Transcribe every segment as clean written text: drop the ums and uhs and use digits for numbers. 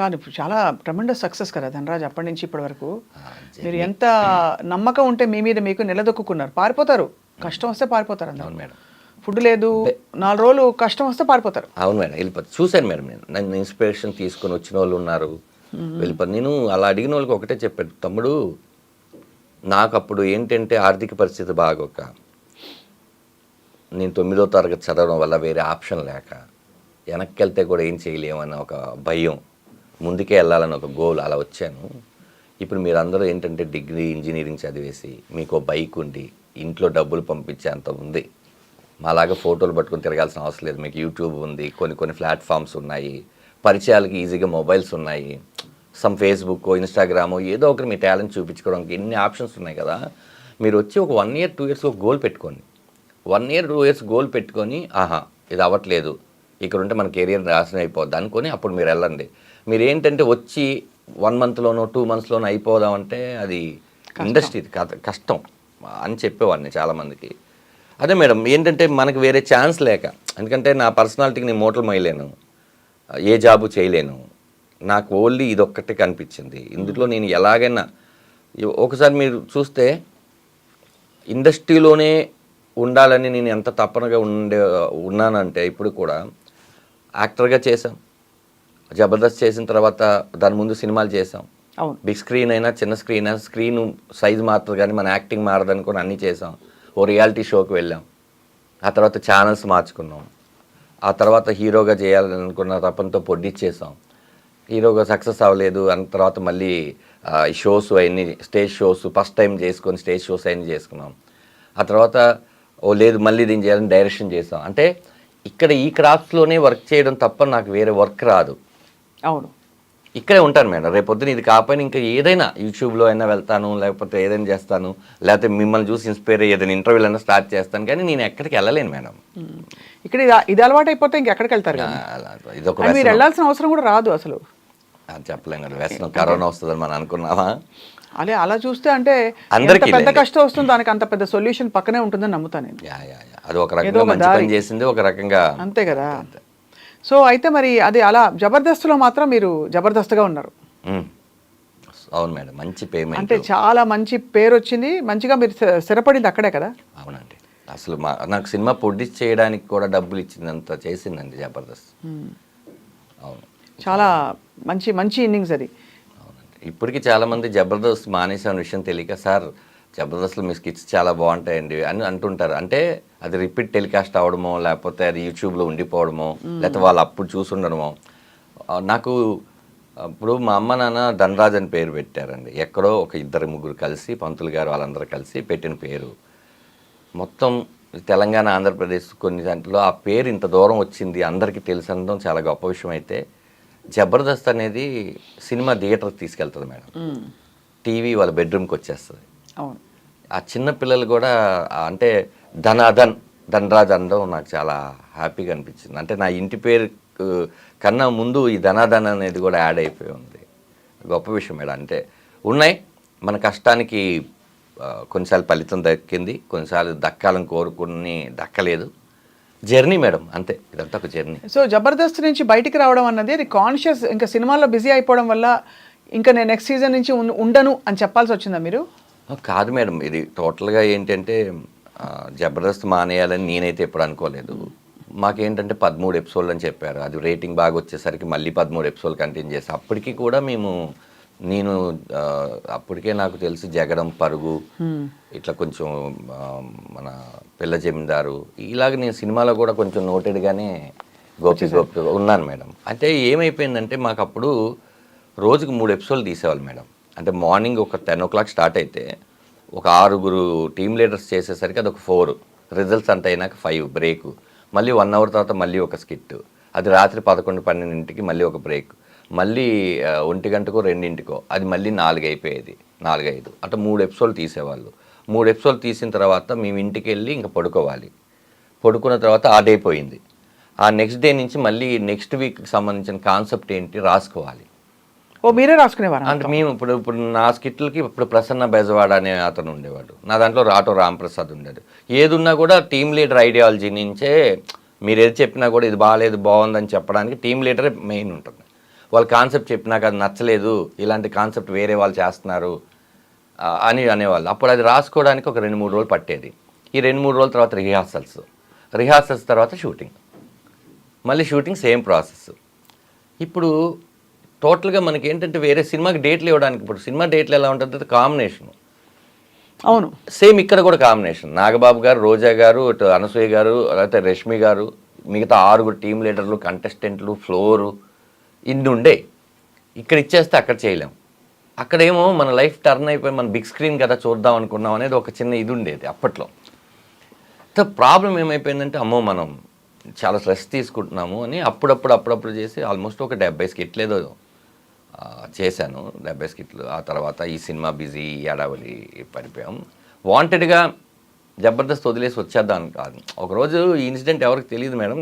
కాదు ఇప్పుడు చాలా ట్రెమెండస్ సక్సెస్ కదా ధనరాజ్ అప్పటి నుంచి ఇప్పటి వరకు. మీరు జర్నీ. ఎంత నమ్మకం ఉంటే మీ మీద మీకు నిలదొక్కున్నారు. పారిపోతారు, కష్టం వస్తే పారిపోతారు అందరూ. అవును మేడం. ఫుడ్ లేదు 4 రోజులు కష్టం వస్తే పారిపోతారు. అవును మేడం, వెళ్ళిపోతారు. చూశాను మేడం, నేను నన్ను ఇన్స్పిరేషన్ తీసుకొని వచ్చిన వాళ్ళు ఉన్నారు, వెళ్ళిపోతారు. నేను అలా అడిగిన వాళ్ళకి ఒకటే చెప్పాను, తమ్ముడు నాకు అప్పుడు ఏంటంటే ఆర్థిక పరిస్థితి బాగోక, నేను 9వ తరగతి చదవడం వల్ల వేరే ఆప్షన్ లేక, వెనక్కి వెళ్తే కూడా ఏం చేయలేమన్న ఒక భయం, ముందుకే వెళ్ళాలని ఒక గోల్, అలా వచ్చాను. ఇప్పుడు మీరందరూ ఏంటంటే డిగ్రీ ఇంజనీరింగ్ చదివేసి మీకు బైక్ ఉండి ఇంట్లో డబ్బులు పంపించే అంత ఉంది. మాలాగా ఫోటోలు పట్టుకొని తిరగాల్సిన అవసరం లేదు. మీకు యూట్యూబ్ ఉంది, కొన్ని ప్లాట్ఫామ్స్ ఉన్నాయి, పరిచయాలకి ఈజీగా మొబైల్స్ ఉన్నాయి, సమ్ ఫేస్బుక్ ఇన్స్టాగ్రామ్ ఏదో ఒకటి మీ టాలెంట్ చూపించుకోవడానికి ఎన్ని ఆప్షన్స్ ఉన్నాయి కదా. మీరు వచ్చి ఒక 1 year 2 years ఒక గోల్ పెట్టుకోండి. 1 year 2 years గోల్ పెట్టుకొని ఇది అవ్వట్లేదు, ఇక్కడ ఉంటే మన కెరియర్ నాశనం అయిపోద్ది అనుకొని అప్పుడు మీరు వెళ్ళండి. మీరు ఏంటంటే వచ్చి 1 monthలోనో 2 monthsలోనో అయిపోదామంటే అది ఇండస్ట్రీ కష్టం అని చెప్పేవాడిని చాలామందికి. అదే మేడం, ఏంటంటే మనకు వేరే ఛాన్స్ లేక, ఎందుకంటే నా పర్సనాలిటీకి నేను మూటలు మోయలేను, ఏ జాబు చేయలేను, నాకు ఓన్లీ ఇదొక్కటే కనిపించింది. ఇందులో నేను ఎలాగైనా ఒకసారి మీరు చూస్తే ఇండస్ట్రీలోనే ఉండాలని నేను ఎంత తప్పనగా ఉన్నానంటే ఇప్పుడు కూడా యాక్టర్గా చేశాం, జబర్దస్త్ చేసిన తర్వాత దాని ముందు సినిమాలు చేసాం, బిగ్ స్క్రీన్ అయినా చిన్న స్క్రీన్ అయినా స్క్రీన్ సైజ్ మారుతుంది కానీ మన యాక్టింగ్ మారదనుకొని అన్నీ చేసాం. ఓ రియాలిటీ షోకి వెళ్ళాం, ఆ తర్వాత ఛానల్స్ మార్చుకున్నాం, ఆ తర్వాత హీరోగా చేయాలనుకున్న తపంతో పొడ్డిచ్చేసాం, హీరోగా సక్సెస్ అవ్వలేదు అన్న తర్వాత మళ్ళీ షోస్ అవన్నీ స్టేజ్ షోస్ ఫస్ట్ టైం చేసుకొని స్టేజ్ షోస్ అవన్నీ చేసుకున్నాం. ఆ తర్వాత లేదు మళ్ళీ దీన్ని చేయాలని డైరెక్షన్ చేసాం. అంటే ఇక్కడ ఈ క్రాఫ్ట్స్లోనే వర్క్ చేయడం తప్ప నాకు వేరే వర్క్ రాదు. అవును, ఇక్కడే ఉంటాను మేడం. రేపొద్దున ఇది కాకపోయినా ఇంకా ఏదైనా యూట్యూబ్లో అయినా వెళ్తాను, లేకపోతే ఏదైనా చేస్తాను, లేకపోతే మిమ్మల్ని చూసి ఇన్స్పైర్ అయ్యి ఏదైనా ఇంటర్వ్యూలు అయినా స్టార్ట్ చేస్తాను, కానీ నేను ఎక్కడికి వెళ్ళలేను మేడం. ఇక్కడ ఇది అలవాటు అయిపోతే ఇంకెక్కడికి వెళ్తారు? ఇదొక మీరు వెళ్ళాల్సిన అవసరం కూడా రాదు అసలు. చెప్పలేం కదా, వ్యసనం కరోనా వస్తుందని మనం అనుకున్నావా? అదే అలా చూస్తే అంటే అందరికీ పెద్ద కష్టం వస్తుంది, దానికి అంత పెద్ద సొల్యూషన్ పక్కనే ఉంటుందని నమ్ముతాను నేను. అది ఒక రకంగా మంచి పని చేసింది, ఒక రకంగా అంతే కదా. సో అయితే మరి అది అలా జబర్దస్త్లో మాత్రం మీరు జబర్దస్త్గా ఉన్నారు. అవును మేడం, మంచి పేమెంట్, అంటే చాలా మంచి పేరు వచ్చింది, మంచిగా మీరు స్థిరపడింది అక్కడే కదా. అవునండి, అసలు నాకు సినిమా ప్రొడ్యూస్ చేయడానికి కూడా డబ్బులు ఇచ్చిందంత చేసిందండి జబర్దస్త్. అవును, చాలా మంచి మంచి ఇన్నింగ్స్ అది. అవునండి, ఇప్పటికీ చాలామంది జబర్దస్త్ మానేసిన విషయం తెలియక, సార్ జబర్దస్త్లో మీ స్కిట్స్ చాలా బాగుంటాయండి అని అంటుంటారు. అంటే అది రిపీట్ టెలికాస్ట్ అవ్వడమో, లేకపోతే అది యూట్యూబ్లో ఉండిపోవడమో, లేకపోతే వాళ్ళు అప్పుడు చూసుండడమో. నాకు ఇప్పుడు మా అమ్మ నాన్న ధనరాజ్ అని పేరు పెట్టారండి. ఎక్కడో ఒక 2-3 కలిసి, పంతులు గారు వాళ్ళందరూ కలిసి పెట్టిన పేరు. మొత్తం తెలంగాణ ఆంధ్రప్రదేశ్ కొన్ని దాంట్లో ఆ పేరు ఇంత దూరం వచ్చింది అందరికీ తెలిసడం చాలా గొప్ప విషయం. అయితే జబర్దస్త్ అనేది సినిమా థియేటర్కి తీసుకెళ్తుంది మేడం, టీవీ వాళ్ళ బెడ్రూమ్కి వచ్చేస్తుంది. ఆ చిన్న పిల్లలు కూడా అంటే ధనరాజ్ అనడం నాకు చాలా హ్యాపీగా అనిపించింది. అంటే నా ఇంటి పేరు కన్నా ముందు ఈ ధనాధన్ అనేది కూడా యాడ్ అయిపోయి ఉంది. గొప్ప విషయం మేడం. అంటే ఉన్నాయి, మన కష్టానికి కొన్నిసార్లు ఫలితం దక్కింది, కొన్నిసార్లు దక్కాలని కోరుకుని దక్కలేదు. జర్నీ మేడం, అంతే, ఇదంతా ఒక జర్నీ. సో జబర్దస్త్ నుంచి బయటికి రావడం అన్నది అది కాన్షియస్, ఇంకా సినిమాల్లో బిజీ అయిపోవడం వల్ల ఇంకా నేను నెక్స్ట్ సీజన్ నుంచి ఉండను అని చెప్పాల్సి వచ్చిందా మీరు? కాదు మేడం, ఇది టోటల్గా ఏంటంటే జబర్దస్త్ మానేయాలని నేనైతే ఎప్పుడు అనుకోలేదు. మాకేంటంటే 13 ఎపిసోడ్లు అని చెప్పారు. అది రేటింగ్ బాగా వచ్చేసరికి మళ్ళీ 13 ఎపిసోడ్లు కంటిన్యూ చేసి, అప్పటికి కూడా నేను అప్పటికే నాకు తెలిసి జగడం, పరుగు, ఇట్లా కొంచెం మన పిల్ల జమీందారు, ఇలాగ నేను సినిమాలో కూడా కొంచెం నోటెడ్గానే గోపి ఉన్నాను మేడం. అంటే ఏమైపోయిందంటే మాకు అప్పుడు రోజుకు 3 ఎపిసోడ్లు తీసేవాళ్ళు మేడం. అంటే మార్నింగ్ ఒక 10 o'clock స్టార్ట్ అయితే ఒక 6 టీమ్ లీడర్స్ చేసేసరికి అది ఒక 4, రిజల్ట్స్ అంత అయినాక 5 బ్రేక్, మళ్ళీ 1 hour తర్వాత మళ్ళీ ఒక స్కిట్, అది రాత్రి 11-12 మళ్ళీ ఒక బ్రేక్, మళ్ళీ 1 గంటకో 2 అది మళ్ళీ 4 అయిపోయేది, 4-5 అట్లా 3 ఎపిసోడ్లు తీసేవాళ్ళు. 3 ఎపిసోడ్లు తీసిన తర్వాత మేము ఇంటికి వెళ్ళి ఇంకా పడుకోవాలి. పడుకున్న తర్వాత ఆ డే పోయింది. ఆ నెక్స్ట్ డే నుంచి మళ్ళీ నెక్స్ట్ వీక్కి సంబంధించిన కాన్సెప్ట్ ఏంటి రాసుకోవాలి. మీరే రాసుకునేవారు? అంటే మేము ఇప్పుడు నా స్కిట్లకి ఇప్పుడు ప్రసన్న బెజవాడ అనే అతను ఉండేవాడు, నా దాంట్లో రాటో రాంప్రసాద్ ఉండేది. ఏదున్నా కూడా టీమ్ లీడర్ ఐడియాలజీ నుంచే, మీరు ఏది చెప్పినా కూడా ఇది బాగాలేదు బాగుందని చెప్పడానికి టీమ్ లీడరే మెయిన్ ఉంటుంది. వాళ్ళ కాన్సెప్ట్ చెప్పినాక అది నచ్చలేదు, ఇలాంటి కాన్సెప్ట్ వేరే వాళ్ళు చేస్తున్నారు అని అనేవాళ్ళు. అప్పుడు అది రాసుకోవడానికి ఒక 2-3 రోజులు పట్టేది. ఈ 2-3 రోజుల తర్వాత రిహార్సల్స్ తర్వాత షూటింగ్, మళ్ళీ షూటింగ్ సేమ్ ప్రాసెస్. ఇప్పుడు టోటల్గా మనకి ఏంటంటే వేరే సినిమాకి డేట్లు ఇవ్వడానికి, ఇప్పుడు సినిమా డేట్లు ఎలా ఉంటుంది కాంబినేషన్, అవును సేమ్ ఇక్కడ కూడా కాంబినేషన్. నాగబాబు గారు, రోజా గారు, ఇటు అనసూయ గారు, లేకపోతే రష్మి గారు, మిగతా 6 టీమ్ లీడర్లు, కంటెస్టెంట్లు, ఫ్లోరు, ఇన్ని ఉండే. ఇక్కడ ఇచ్చేస్తే అక్కడ చేయలేం. అక్కడేమో మన లైఫ్ టర్న్ అయిపోయి మన బిగ్ స్క్రీన్ కదా చూద్దాం అనుకున్నాం అనేది ఒక చిన్న ఇది ఉండేది అప్పట్లో. ప్రాబ్లం ఏమైపోయిందంటే అమ్మో మనం చాలా స్ట్రెస్ తీసుకుంటున్నాము అని అప్పుడప్పుడు చేసి ఆల్మోస్ట్ ఒక 70 స్కిట్లు ఏదో చేశాను, 70 స్కిట్లు. ఆ తర్వాత ఈ సినిమా బిజీ ఏడావలి పడిపోయాం. వాంటెడ్గా జబర్దస్త్ వదిలేసి వచ్చేద్దాం కాదు. ఒకరోజు ఈ ఇన్సిడెంట్ ఎవరికి తెలియదు మేడం,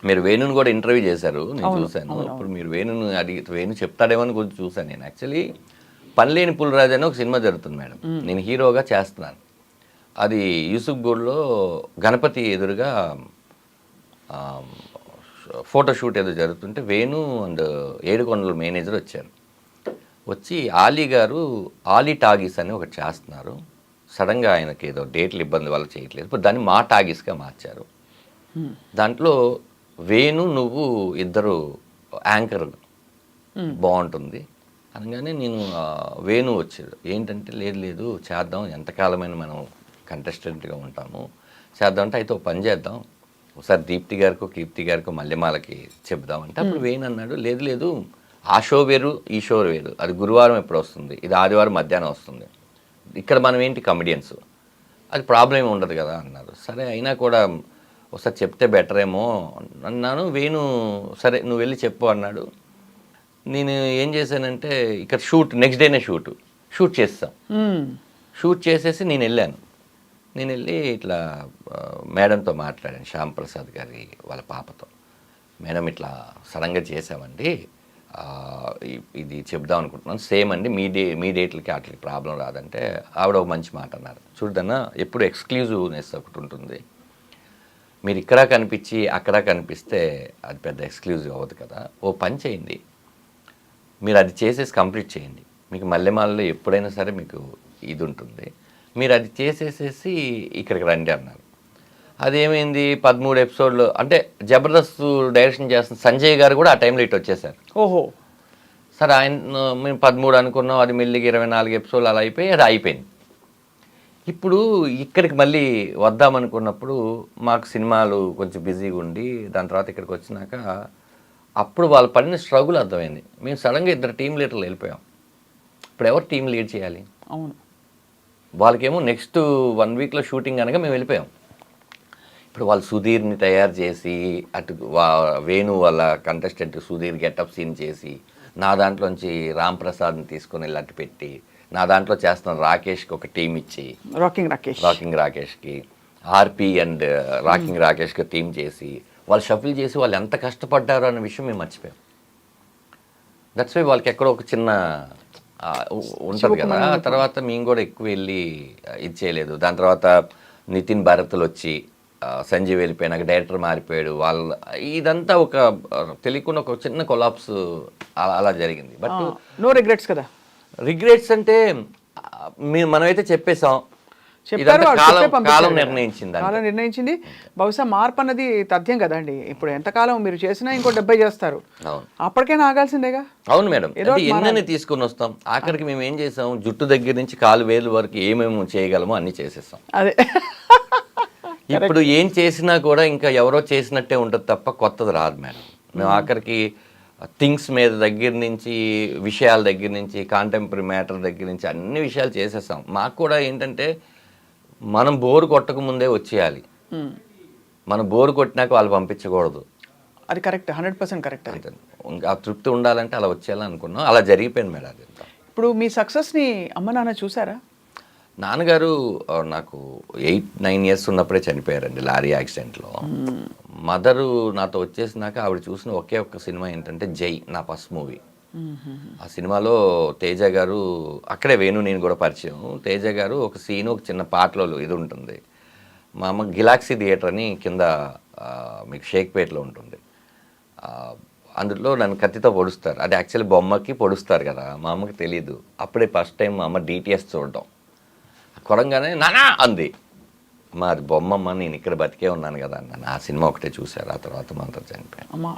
మీరు వేణుని కూడా ఇంటర్వ్యూ చేశారు, నేను చూశాను. ఇప్పుడు మీరు వేణుని వేణు చెప్తాడేమో అని కొంచెం చూశాను. నేను యాక్చువల్లీ పనిలేని పులిరాజు అని ఒక సినిమా జరుగుతుంది మేడం, నేను హీరోగా చేస్తున్నాను. అది యూసుఫ్ గూడ్లో గణపతి ఎదురుగా ఫోటోషూట్ ఏదో జరుగుతుంటే వేణు అండ్ ఏడుకొండల మేనేజర్ వచ్చారు. వచ్చి ఆలీ టాగీస్ అని ఒకటి చేస్తున్నారు, సడన్గా ఆయనకి ఏదో డేట్లు ఇబ్బంది వల్ల చేయట్లేదు, ఇప్పుడు దాన్ని మా టాగీస్గా మార్చారు. దాంట్లో వేణు నువ్వు ఇద్దరు యాంకర్ బాగుంటుంది అనగానే నేను వేణు వచ్చాడు. ఏంటంటే లేదు చేద్దాం, ఎంతకాలమైన మనం కంటెస్టెంట్గా ఉంటాము, చేద్దాం అంటే అయితే ఒక పని చేద్దాం, ఒకసారి దీప్తి గారికో కీర్తి గారికో మల్లెమాలకి చెప్దామంటే అప్పుడు వేణు అన్నాడు లేదు ఆ షో వేరు ఈ షో వేరు, అది గురువారం ఎప్పుడు వస్తుంది, ఇది ఆదివారం మధ్యాహ్నం వస్తుంది, ఇక్కడ మనం ఏంటి కమెడియన్స్, అది ప్రాబ్లం ఉండదు కదా అన్నారు. సరే అయినా కూడా ఒకసారి చెప్తే బెటర్ ఏమో అన్నాను. వేణు సరే నువ్వు వెళ్ళి చెప్పు అన్నాడు. నేను ఏం చేశానంటే ఇక్కడ నెక్స్ట్ డేనే షూట్ చేస్తాం. షూట్ చేసేసి నేను వెళ్ళి ఇట్లా మేడంతో మాట్లాడాను, శ్యామ్ ప్రసాద్ గారి వాళ్ళ పాపతో. మేడం ఇట్లా సడన్గా చేసామండి, ఇది చెప్దాం అనుకుంటున్నాను, సేమ్ అండి మీ డేట్లకి వాటికి ప్రాబ్లం రాదంటే ఆవిడ ఒక మంచి మాట అన్నారు. చూడన్నా ఎప్పుడు ఎక్స్క్లూజివ్నెస్ ఒకటి ఉంటుంది, మీరు ఇక్కడ కనిపించి అక్కడ కనిపిస్తే అది పెద్ద ఎక్స్క్లూజివ్ అవ్వదు కదా, ఓ పని చేయండి, మీరు అది చేసేసి కంప్లీట్ చేయండి, మీకు మల్లెమాలలో ఎప్పుడైనా సరే మీకు ఇది ఉంటుంది, మీరు అది చేసేసేసి ఇక్కడికి రండి అన్నారు. అదేమైంది 13 ఎపిసోడ్లు అంటే జబర్దస్త్ డైరెక్షన్ చేస్తున్న సంజయ్ గారు కూడా ఆ టైంలో ఇటు వచ్చేసారు. ఓహో సరే ఆయన మేము 13 అనుకున్నాం, అది మెల్లిగా 24 ఎపిసోడ్లు అలా అయిపోయి అది అయిపోయింది. ఇప్పుడు ఇక్కడికి మళ్ళీ వద్దామనుకున్నప్పుడు మాకు సినిమాలు కొంచెం బిజీగా ఉండి దాని తర్వాత ఇక్కడికి వచ్చినాక అప్పుడు వాళ్ళు పడిన స్ట్రగుల్ అర్థమైంది. మేము సడన్గా 2 టీమ్ లీడర్లు వెళ్ళిపోయాం. ఇప్పుడు ఎవరు టీం లీడ్ చేయాలి? అవును, వాళ్ళకేమో నెక్స్ట్ 1 వీక్లో షూటింగ్ అనగా మేము వెళ్ళిపోయాం. ఇప్పుడు వాళ్ళు సుధీర్ని తయారు చేసి అటు వేణు వాళ్ళ కంటెస్టెంట్ సుధీర్ గెటప్ సీన్ చేసి నా దాంట్లోంచి రామ్ ప్రసాద్ని తీసుకొని వెళ్ళి పెట్టి నా దాంట్లో చేస్తున్న రాకేష్కి ఒక టీం ఇచ్చి రాకింగ్ రాకేష్కి ఆర్పి అండ్ రాకింగ్ రాకేష్కి టీం చేసి వాళ్ళు షఫిల్ చేసి వాళ్ళు ఎంత కష్టపడ్డారో అన్న విషయం మేము మర్చిపోయాం. దట్స్ వై వాళ్ళకి ఎక్కడో ఒక చిన్న ఉంటుంది కదా. తర్వాత మేము కూడా ఎక్కువ వెళ్ళి ఇది చేయలేదు. దాని తర్వాత నితిన్ భారత్లు వచ్చి సంజీవ్ వెళ్ళిపోయినాక డైరెక్టర్ మారిపోయాడు. ఇదంతా ఒక తెలియకుండా ఒక చిన్న కొలాప్స్ అలా జరిగింది. బట్ నో రిగ్రెట్స్ కదా. రిగ్రెట్స్ అంటే మనమైతే చెప్పేసాం, కాలం నిర్ణయించింది. బహుశా మార్పు అన్నది తథ్యం కదండి. ఇప్పుడు ఎంతకాలం మీరు చేసినా ఇంకో 70 చేస్తారు, అప్పటికైనా ఆగాల్సిందేగా. అవును మేడం, ఎన్నని తీసుకుని వస్తాం. ఆఖరికి మేము ఏం చేసాం, జుట్టు దగ్గర నుంచి కాలు వేలు వరకు ఏమేమి చేయగలమో అన్ని చేసేస్తాం. అదే ఇప్పుడు ఏం చేసినా కూడా ఇంకా ఎవరో చేసినట్టే ఉంటుంది తప్ప కొత్తది రాదు మేడం. మేము ఆఖరికి థింగ్స్ మీద దగ్గర నుంచి విషయాల దగ్గర నుంచి కాంటెంపరీ మ్యాటర్ దగ్గర నుంచి అన్ని విషయాలు చేసేస్తాం. మాకు కూడా ఏంటంటే మనం బోరు కొట్టక ముందే వచ్చేయాలి, మనం బోరు కొట్టినాక వాళ్ళు పంపించకూడదు. అది కరెక్ట్, 100% కరెక్ట్. ఆ తృప్తి ఉండాలంటే అలా వచ్చేయాలని అనుకున్నాం. అలా జరిగిపోయింది మేడం. అది ఇప్పుడు మీ సక్సెస్ని అమ్మ నాన్న చూసారా? నాన్నగారు నాకు 8-9 ఇయర్స్ ఉన్నప్పుడే చనిపోయారండి లారీ యాక్సిడెంట్లో. మదరు నాతో వచ్చేసినాక ఆవిడ చూసిన ఒకే ఒక్క సినిమా ఏంటంటే జై, నా ఫస్ట్ మూవీ. ఆ సినిమాలో తేజ గారు, అక్కడే వేణు నేను కూడా పరిచయం. తేజ గారు ఒక సీన్, ఒక చిన్న పాటలో ఇది ఉంటుంది. మా అమ్మ గిలాక్సీ థియేటర్ అని కింద మీకు షేక్పేట్లో ఉంటుంది. అందులో నన్ను కత్తితో పొడుస్తారు. అది యాక్చువల్లీ బొమ్మకి పొడుస్తారు కదా, మా అమ్మకి తెలియదు. అప్పుడే ఫస్ట్ టైం మా అమ్మ డిటిఎస్ చూడడం. కొడంగానే నానా అంది. అమ్మ అది బొమ్మమ్మ, నేను ఇక్కడ బతికే ఉన్నాను కదా అన్నాను. ఆ సినిమా ఒకటే చూశారు. ఆ తర్వాత మా అంతా చనిపోయాను. అమ్మా